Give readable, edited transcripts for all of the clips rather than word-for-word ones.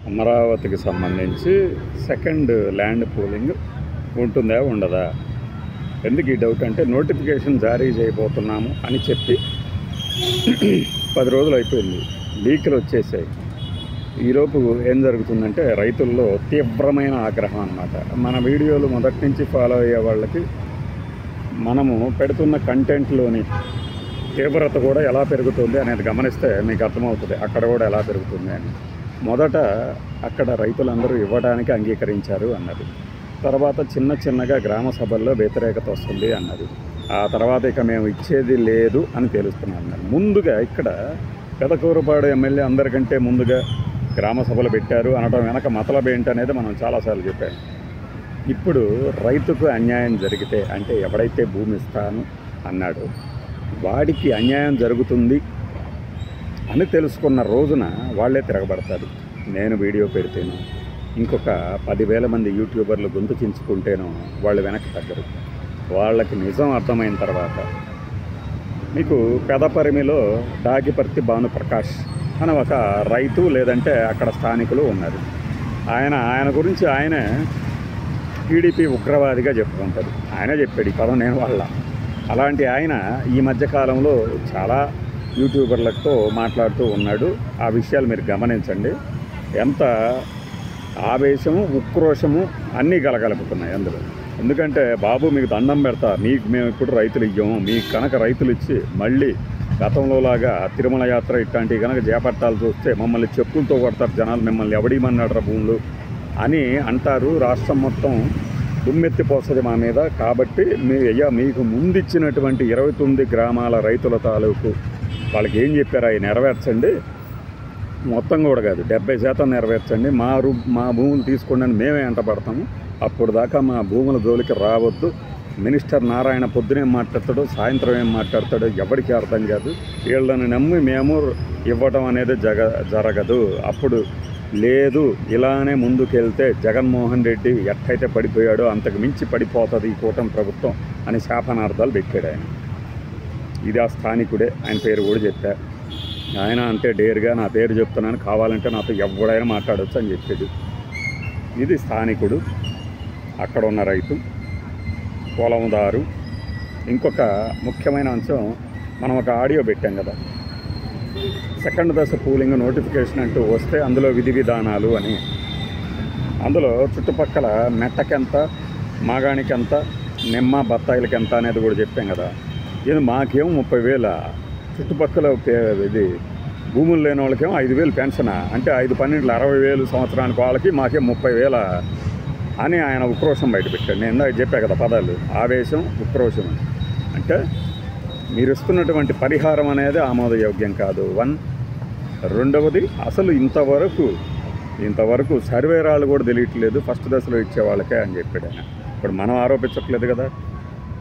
అమరావతికి సంబంధించి second land pooling ఉంటుందా ఉండదా? ఎందుకు ఈ డౌట్ అంటే నోటిఫికేషన్ జారీ చేయబోతున్నాము అని చెప్పి 10 రోజులు అయిపోయింది, లీకులు వచ్చేసాయి. ఈలోపు ఏం జరుగుతుందంటే రైతుల్లో తీవ్రమైన ఆగ్రహం అన్నమాట. మన వీడియోలు మొదటి నుంచి ఫాలో అయ్యే వాళ్ళకి మనము పెడుతున్న కంటెంట్లోని తీవ్రత కూడా ఎలా పెరుగుతుంది అనేది గమనిస్తే మీకు అర్థమవుతుంది అక్కడ కూడా ఎలా పెరుగుతుంది అని. మొదట అక్కడ రైతులందరూ ఇవ్వడానికి అంగీకరించారు అన్నది, తర్వాత చిన్నగా గ్రామ సభల్లో వ్యతిరేకత వస్తుంది అన్నది, ఆ తర్వాత ఇక మేము ఇచ్చేది లేదు అని తెలుస్తున్నాం అన్నది. ముందుగా ఇక్కడ పెదకూరుపాడు ఎమ్మెల్యే అందరికంటే ముందుగా గ్రామ సభలు పెట్టారు అనడం వెనక మతలబ్ ఏంటనేది మనం చాలాసార్లు చెప్పాము. ఇప్పుడు రైతుకు అన్యాయం జరిగితే అంటే ఎవడైతే భూమి ఇస్తాను అన్నాడో వాడికి అన్యాయం జరుగుతుంది అని తెలుసుకున్న రోజున వాళ్ళే తిరగబడతారు. నేను వీడియో పెడితేను ఇంకొక 10,000 మంది యూట్యూబర్లు గొంతు చించుకుంటేనో వాళ్ళు వెనక్కి తగ్గరు. వాళ్ళకి నిజం అర్థమైన తర్వాత మీకు పెదపరిమిలో దాగిపర్తి భానుప్రకాష్ అని ఒక రైతు లేదంటే అక్కడ స్థానికులు ఉన్నారు. ఆయన గురించి ఆయన టీడీపీ ఉగ్రవాదిగా చెప్పుకుంటారు. ఆయనే చెప్పాడు ఈ పదం, నేను వాళ్ళ. అలాంటి ఆయన ఈ మధ్యకాలంలో చాలా యూట్యూబర్లతో మాట్లాడుతూ ఉన్నాడు. ఆ విషయాలు మీరు గమనించండి. ఎంత ఆవేశము ఉక్రోషము అన్నీ కలగలుపుతున్నాయి అందులో. ఎందుకంటే బాబు మీకు దండం పెడతా, మేము ఇప్పుడు రైతులు ఇవ్వము, మీకు కనుక రైతులు ఇచ్చి మళ్ళీ గతంలో లాగా తిరుమల యాత్ర ఇట్లాంటివి కనుక చేపట్టాల్సి వస్తే మమ్మల్ని చెప్పులతో కొడతారు జనాలు, మిమ్మల్ని ఎవడీమన్నాడు భూములు అని అంటారు. రాష్ట్రం మొత్తం దుమ్మెత్తిపోస్తుంది మా మీద. కాబట్టి మీకు ముందు ఇచ్చినటువంటి 29 గ్రామాల రైతుల తాలూకు వాళ్ళకి ఏం చెప్పారు అవి నెరవేర్చండి, మొత్తం కూడా కాదు 70% నెరవేర్చండి, మా భూములు తీసుకోండి అని మేమే వెంటబడతాము. అప్పుడు దాకా మా భూముల జోలికి రావద్దు. మినిస్టర్ నారాయణ పొద్దునేం మాట్లాడతాడో సాయంత్రం ఏం మాట్లాడతాడో ఎవరికి అర్థం కాదు. వీళ్ళని నమ్మి మేము ఇవ్వడం అనేది జరగదు. అప్పుడు లేదు, ఇలానే ముందుకెళ్తే జగన్మోహన్ రెడ్డి ఎట్టయితే పడిపోయాడో అంతకు మించి పడిపోతుంది ఈ కూటమి ప్రభుత్వం అని శాపనార్థాలు పెట్టాడు ఆయన. ఇది ఆ స్థానికుడే, ఆయన పేరు కూడా చెప్పా. ఆయన అంటే డేర్గా నా పేరు చెప్తున్నాను, కావాలంటే నాతో ఎవడైనా మాట్లాడవచ్చు అని చెప్పాడు. ఇది స్థానికుడు, అక్కడ ఉన్న రైతు, పొలందారు. ఇంకొక ముఖ్యమైన అంశం, మనం ఒక ఆడియో పెట్టాం కదా, సెకండ్ దశ పూలింగ్ నోటిఫికేషన్ అంటూ వస్తే అందులో విధి విధానాలు అని. అందులో చుట్టుపక్కల మెట్టకెంత, మాగాణికెంత, నిమ్మ బత్తాయిలకెంత అనేది కూడా చెప్పాం కదా. ఇది మాకేమో 30,000, చుట్టుపక్కల ఇది భూములు లేని వాళ్ళకేమో 5,000 పెన్షనా, అంటే 5-12 60,000 సంవత్సరానికి వాళ్ళకి మాకేమో 30,000 అని ఆయన ఉక్రోషం బయటపెట్టాడు. నేను ఇందాక చెప్పా కదా పదాలు, ఆవేశం ఉక్రోషం. అంటే మీరు ఇస్తున్నటువంటి పరిహారం అనేది ఆమోదయోగ్యం కాదు 1. రెండవది, అసలు ఇంతవరకు సర్వేరాలు కూడా తెలియట్లేదు ఫస్ట్ దశలో ఇచ్చే వాళ్ళకే అని చెప్పాడు ఆయన. ఇప్పుడు మనం ఆరోపించట్లేదు కదా,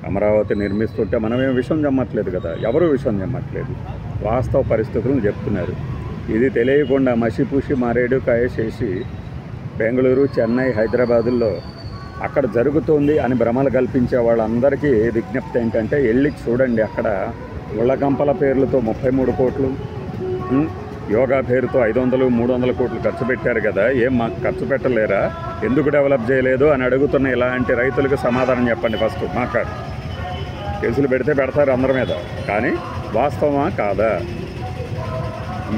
అమరావతి నిర్మిస్తుంటే మనమేం విషయం జమ్మట్లేదు కదా, ఎవరూ విషయం జమ్మట్లేదు, వాస్తవ పరిస్థితులను చెప్తున్నారు. ఇది తెలియకుండా మసిపూసి మారేడు కాయ చేసి బెంగళూరు, చెన్నై, హైదరాబాదుల్లో అక్కడ జరుగుతుంది అని భ్రమలు కల్పించే వాళ్ళందరికీ విజ్ఞప్తి ఏంటంటే వెళ్ళి చూడండి. అక్కడ ఉళ్ళగంపల పేర్లతో 33 కోట్లు, యోగా పేరుతో 500-300 కోట్లు ఖర్చు పెట్టారు కదా, ఏం మాకు ఖర్చు పెట్టలేరా, ఎందుకు డెవలప్ చేయలేదు అని అడుగుతున్న ఇలాంటి రైతులకు సమాధానం చెప్పండి. ఫస్ట్ మాట్లాడు. కేసులు పెడతారు అందరి మీద, కానీ వాస్తవమా కాదా?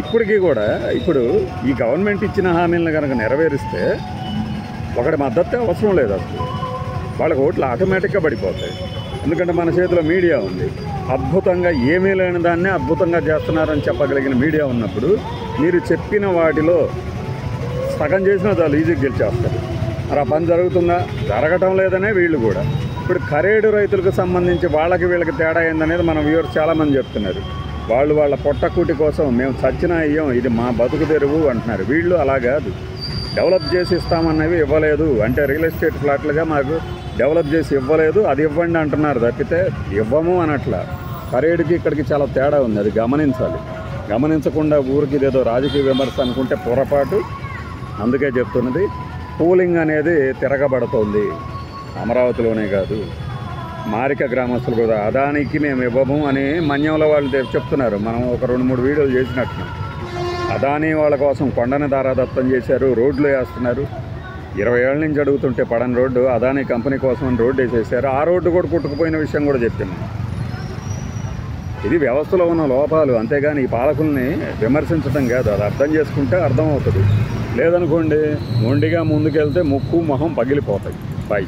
ఇప్పటికీ కూడా ఇప్పుడు ఈ గవర్నమెంట్ ఇచ్చిన హామీలను కనుక నెరవేరిస్తే ఒకటి మద్దతు అవసరం లేదు, అసలు వాళ్ళకి ఓట్లు ఆటోమేటిక్గా పడిపోతాయి. ఎందుకంటే మన చేతిలో మీడియా ఉంది, అద్భుతంగా ఏమీ లేని దాన్నే అద్భుతంగా చేస్తున్నారని చెప్పగలిగిన మీడియా ఉన్నప్పుడు మీరు చెప్పిన వాటిలో సగం చేసిన చాలు ఈజీగా గెలిచేస్తారు. మరి ఆ పని జరుగుతుందా? జరగటం లేదనే వీళ్ళు కూడా. ఇప్పుడు ఖరేడు రైతులకు సంబంధించి వీళ్ళకి తేడా ఏందనేది మన వ్యూవర్స్ చాలామంది చెప్తున్నారు. వాళ్ళ పొట్టకూటి కోసం మేము చచ్చినా అయ్యాం, ఇది మా బతుకు తెరువు అంటున్నారు. వీళ్ళు అలా కాదు, డెవలప్ చేసి ఇస్తామన్నవి ఇవ్వలేదు అంటే రియల్ ఎస్టేట్ ఫ్లాట్లుగా మాకు డెవలప్ చేసి ఇవ్వలేదు, అది ఇవ్వండి అంటున్నారు తప్పితే ఇవ్వము అనట్లా. ఖరేడుకి ఇక్కడికి చాలా తేడా ఉంది, అది గమనించాలి. గమనించకుండా ఊరికి ఇదేదో రాజకీయ విమర్శ అనుకుంటే పొరపాటు. అందుకే చెప్తున్నది, పూలింగ్ అనేది తిరగబడుతోంది. అమరావతిలోనే కాదు, మారిక గ్రామస్తులు కూడా అదానికి మేము ఇవ్వము అని మన్యంలో వాళ్ళు చెప్తున్నారు. మనం ఒక 2-3 వీడియోలు చేసినట్టున్నాం. అదానీ వాళ్ళ కోసం కొండని దారాదత్తం చేశారు, రోడ్లు వేస్తున్నారు. 20 ఏళ్ళ నుంచి అడుగుతుంటే పడని రోడ్డు అదానీ కంపెనీ కోసం రోడ్డు వేసేసారు. ఆ రోడ్డు కూడా కొట్టుకుపోయిన విషయం కూడా చెప్పాను. ఇది వ్యవస్థలో ఉన్న లోపాలు, అంతేగాని ఈ పాలకుల్ని విమర్శించడం కాదు. అది అర్థం చేసుకుంటే అర్థమవుతుంది. లేదనుకోండి, మొండిగా ముందుకెళ్తే ముక్కు మొహం పగిలిపోతాయి. బాయ్.